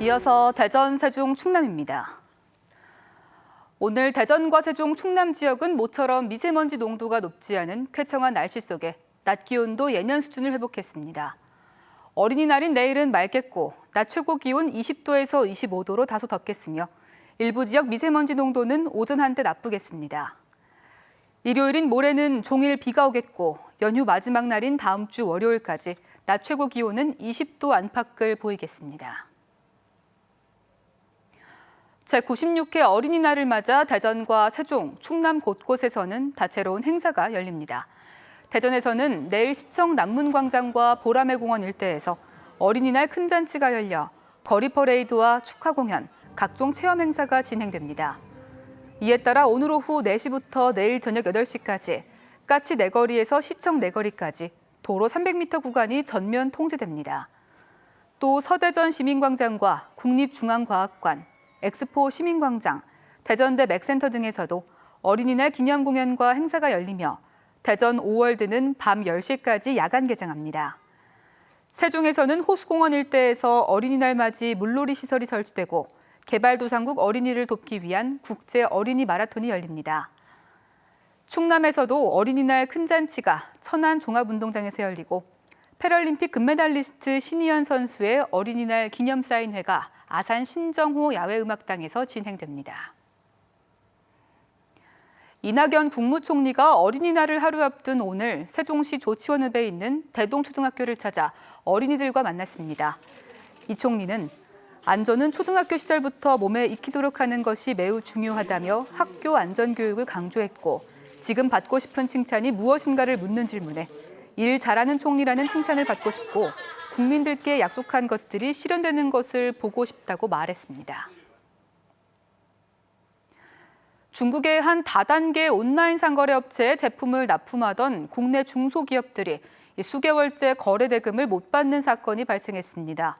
이어서 대전, 세종, 충남입니다. 오늘 대전과 세종, 충남 지역은 모처럼 미세먼지 농도가 높지 않은 쾌청한 날씨 속에 낮 기온도 예년 수준을 회복했습니다. 어린이날인 내일은 맑겠고 낮 최고 기온 20도에서 25도로 다소 덥겠으며 일부 지역 미세먼지 농도는 오전 한때 나쁘겠습니다. 일요일인 모레는 종일 비가 오겠고 연휴 마지막 날인 다음 주 월요일까지 낮 최고 기온은 20도 안팎을 보이겠습니다. 제96회 어린이날을 맞아 대전과 세종, 충남 곳곳에서는 다채로운 행사가 열립니다. 대전에서는 내일 시청 남문광장과 보라매공원 일대에서 어린이날 큰 잔치가 열려 거리 퍼레이드와 축하 공연, 각종 체험 행사가 진행됩니다. 이에 따라 오늘 오후 4시부터 내일 저녁 8시까지 까치 내거리에서 시청 내거리까지 도로 300m 구간이 전면 통제됩니다. 또 서대전 시민광장과 국립중앙과학관, 엑스포 시민광장, 대전대 맥센터 등에서도 어린이날 기념 공연과 행사가 열리며 대전 5월드는 밤 10시까지 야간 개장합니다. 세종에서는 호수공원 일대에서 어린이날 맞이 물놀이 시설이 설치되고 개발도상국 어린이를 돕기 위한 국제 어린이 마라톤이 열립니다. 충남에서도 어린이날 큰 잔치가 천안 종합운동장에서 열리고 패럴림픽 금메달리스트 신희연 선수의 어린이날 기념 사인회가 아산 신정호 야외음악당에서 진행됩니다. 이낙연 국무총리가 어린이날을 하루 앞둔 오늘 세종시 조치원읍에 있는 대동초등학교를 찾아 어린이들과 만났습니다. 이 총리는 안전은 초등학교 시절부터 몸에 익히도록 하는 것이 매우 중요하다며 학교 안전교육을 강조했고 지금 받고 싶은 칭찬이 무엇인가를 묻는 질문에 일 잘하는 총리라는 칭찬을 받고 싶고 국민들께 약속한 것들이 실현되는 것을 보고 싶다고 말했습니다. 중국의 한 다단계 온라인 상거래 업체에 제품을 납품하던 국내 중소기업들이 수개월째 거래 대금을 못 받는 사건이 발생했습니다.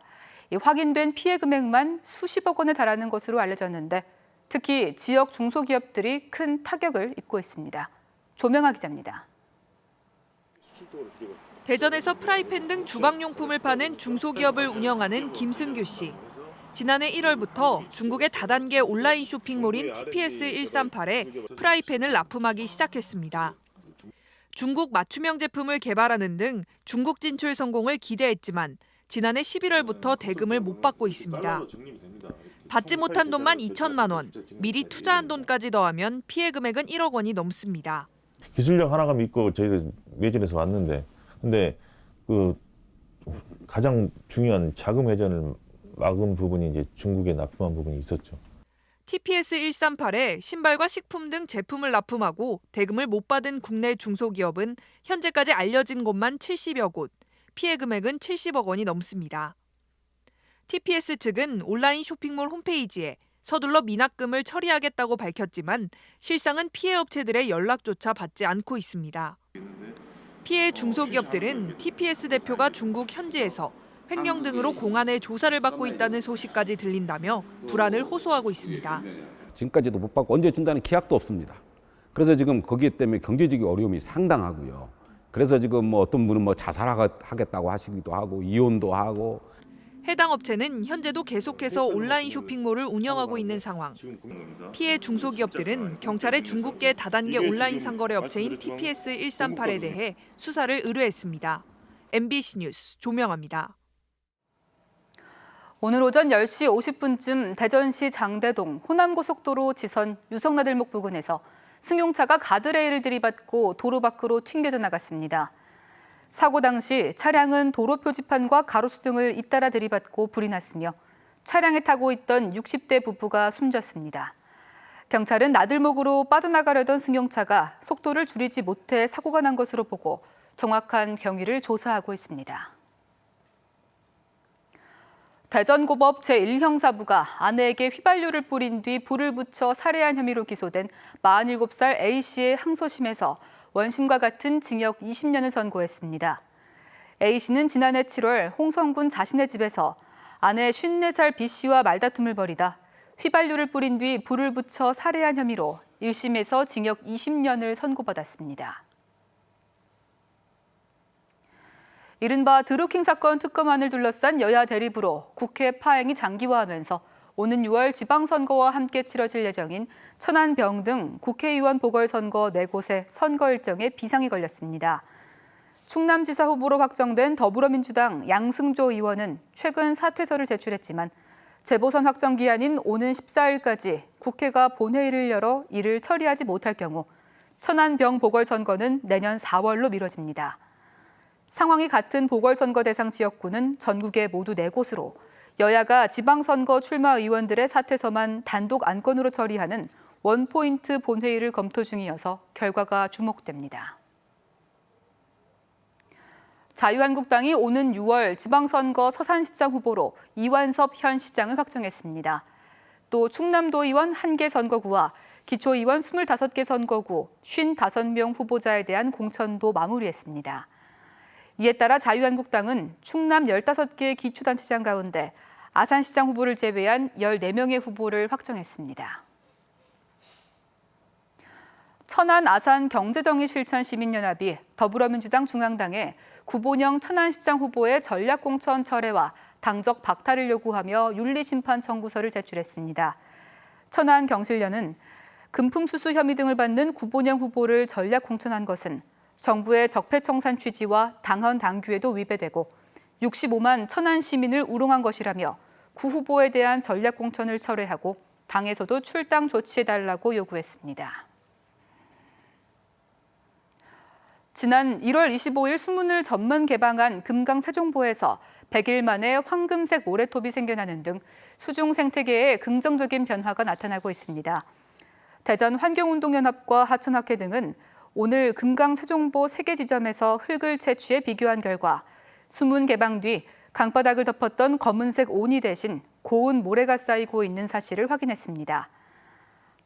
확인된 피해 금액만 수십억 원에 달하는 것으로 알려졌는데 특히 지역 중소기업들이 큰 타격을 입고 있습니다. 조명아 기자입니다. 대전에서 프라이팬 등 주방용품을 파는 중소기업을 운영하는 김승규 씨. 지난해 1월부터 중국의 다단계 온라인 쇼핑몰인 TPS138에 프라이팬을 납품하기 시작했습니다. 중국 맞춤형 제품을 개발하는 등 중국 진출 성공을 기대했지만 지난해 11월부터 대금을 못 받고 있습니다. 받지 못한 돈만 2천만 원, 미리 투자한 돈까지 더하면 피해 금액은 1억 원이 넘습니다. 기술력 하나가 믿고 저희가 매진해서 왔는데 근데 그 가장 중요한 자금 회전을 막은 부분이 이제 중국에 납품한 부분이 있었죠. TPS138에 신발과 식품 등 제품을 납품하고 대금을 못 받은 국내 중소기업은 현재까지 알려진 곳만 70여 곳, 피해 금액은 70억 원이 넘습니다. TPS 측은 온라인 쇼핑몰 홈페이지에 서둘러 미납금을 처리하겠다고 밝혔지만 실상은 피해 업체들의 연락조차 받지 않고 있습니다. 피해 중소기업들은 TPS 대표가 중국 현지에서 횡령 등으로 공안의 조사를 받고 있다는 소식까지 들린다며 불안을 호소하고 있습니다. 지금까지도 못 받고 언제 준다는 계약도 없습니다. 그래서 지금 거기 때문에 경제적인 어려움이 상당하고요. 그래서 지금 어떤 분은 자살하겠다고 하시기도 하고 이혼도 하고. 해당 업체는 현재도 계속해서 온라인 쇼핑몰을 운영하고 있는 상황. 피해 중소기업들은 경찰에 중국계 다단계 온라인 상거래 업체인 TPS138에 대해 수사를 의뢰했습니다. MBC 뉴스 조명아입니다. 오늘 오전 10시 50분쯤 대전시 장대동 호남고속도로 지선 유성나들목 부근에서 승용차가 가드레일을 들이받고 도로 밖으로 튕겨져 나갔습니다. 사고 당시 차량은 도로 표지판과 가로수 등을 잇따라 들이받고 불이 났으며 차량에 타고 있던 60대 부부가 숨졌습니다. 경찰은 나들목으로 빠져나가려던 승용차가 속도를 줄이지 못해 사고가 난 것으로 보고 정확한 경위를 조사하고 있습니다. 대전고법 제1형사부가 아내에게 휘발유를 뿌린 뒤 불을 붙여 살해한 혐의로 기소된 47살 A씨의 항소심에서 원심과 같은 징역 20년을 선고했습니다. A씨는 지난해 7월 홍성군 자신의 집에서 아내 54살 B씨와 말다툼을 벌이다 휘발유를 뿌린 뒤 불을 붙여 살해한 혐의로 1심에서 징역 20년을 선고받았습니다. 이른바 드루킹 사건 특검안을 둘러싼 여야 대립으로 국회 파행이 장기화하면서 오는 6월 지방선거와 함께 치러질 예정인 천안병 등 국회의원 보궐선거 4곳의 선거 일정에 비상이 걸렸습니다. 충남지사 후보로 확정된 더불어민주당 양승조 의원은 최근 사퇴서를 제출했지만 재보선 확정 기한인 오는 14일까지 국회가 본회의를 열어 이를 처리하지 못할 경우 천안병 보궐선거는 내년 4월로 미뤄집니다. 상황이 같은 보궐선거 대상 지역구는 전국에 모두 4곳으로 여야가 지방선거 출마 의원들의 사퇴서만 단독 안건으로 처리하는 원포인트 본회의를 검토 중이어서 결과가 주목됩니다. 자유한국당이 오는 6월 지방선거 서산시장 후보로 이완섭 현 시장을 확정했습니다. 또 충남도의원 1개 선거구와 기초의원 25개 선거구 55명 후보자에 대한 공천도 마무리했습니다. 이에 따라 자유한국당은 충남 15개 기초단체장 가운데 아산시장 후보를 제외한 14명의 후보를 확정했습니다. 천안 아산 경제정의실천시민연합이 더불어민주당 중앙당에 구본영 천안시장 후보의 전략공천 철회와 당적 박탈을 요구하며 윤리심판 청구서를 제출했습니다. 천안 경실련은 금품수수 혐의 등을 받는 구본영 후보를 전략공천한 것은 정부의 적폐청산 취지와 당헌 당규에도 위배되고 65만 천안 시민을 우롱한 것이라며 구 후보에 대한 전략공천을 철회하고 당에서도 출당 조치해달라고 요구했습니다. 지난 1월 25일 수문을 전면 개방한 금강 세종보에서 100일 만에 황금색 모래톱이 생겨나는 등 수중 생태계에 긍정적인 변화가 나타나고 있습니다. 대전 환경운동연합과 하천학회 등은 오늘 금강 세종보 3개 지점에서 흙을 채취해 비교한 결과 수문 개방 뒤 강바닥을 덮었던 검은색 온이 대신 고운 모래가 쌓이고 있는 사실을 확인했습니다.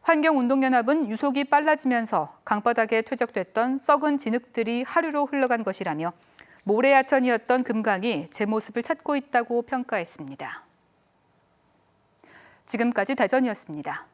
환경운동연합은 유속이 빨라지면서 강바닥에 퇴적됐던 썩은 진흙들이 하류로 흘러간 것이라며 모래하천이었던 금강이 제 모습을 찾고 있다고 평가했습니다. 지금까지 대전이었습니다.